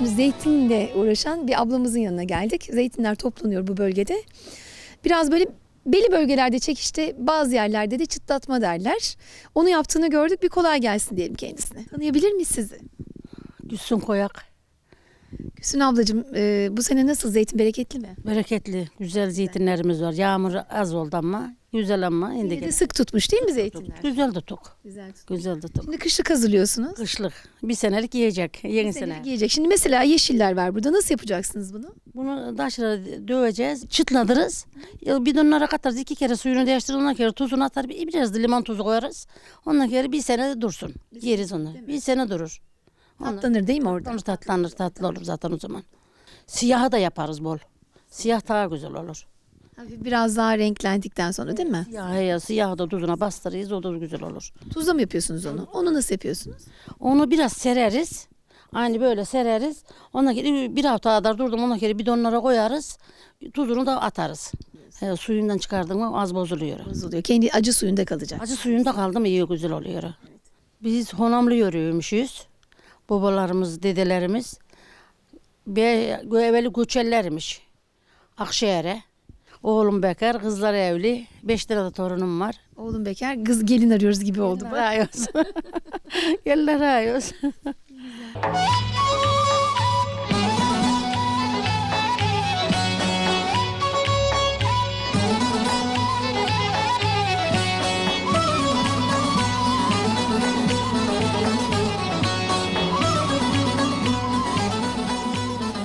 Şimdi zeytinle uğraşan bir ablamızın yanına geldik. Zeytinler toplanıyor bu bölgede. Biraz böyle belli bölgelerde çekişte, bazı yerlerde de çıtlatma derler. Onu yaptığını gördük. Bir kolay gelsin diyelim kendisine. Tanıyabilir miyiz sizi? Gülsün Koyak. Gülsün ablacığım, bu sene nasıl, zeytin bereketli mi? Bereketli, güzel zeytinlerimiz var. Yağmur az oldu ama güzel ama. Yine Şimdi de gene sık tutmuş değil mi zeytinler? güzel tutuk. Güzel. Güzel tutuk. Şimdi kışlık hazırlıyorsunuz. Kışlık. Bir senelik yiyecek. Yeni Bir sene. senelik yiyecek. Şimdi mesela yeşiller var burada. Nasıl yapacaksınız bunu? Bunu taşlara döveceğiz. Çıtladırız. Bidonlara katarız. 2 kere suyunu değiştirir. Ondan kere tuzunu atar. Biraz da limon tuzu koyarız. Ondan kere bir sene de dursun. Yeriz onu. Bir sene durur. Tatlanır değil mi orada? Tatlanır. Tatlı olur zaten o zaman. Siyahı da yaparız bol. Siyah daha güzel olur. Hafif biraz daha renklendikten sonra değil mi? Siyahı da tuzuna bastırırız. O da güzel olur. Tuzla mı yapıyorsunuz onu? Onu nasıl yapıyorsunuz? Onu biraz sereriz. Aynı böyle sereriz. Ondan sonra bir hafta kadar durdum. Ondan sonra bidonlara koyarız. Tuzunu da atarız. Suyundan çıkardın mı az bozuluyor. Bozuluyor. Kendi acı suyunda kalacak. Acı suyunda kaldı mı iyi güzel oluyor. Biz honamlı yürüyormuşuz. Babalarımız, dedelerimiz. Evveli göçerlermiş. Akşehir'e. Oğlum bekar, kızlar evli. 5 tane de torunum var. Oğlum bekar, kız gelin arıyoruz gibi oldu bu. Gelin arıyoruz. Gelin arıyoruz.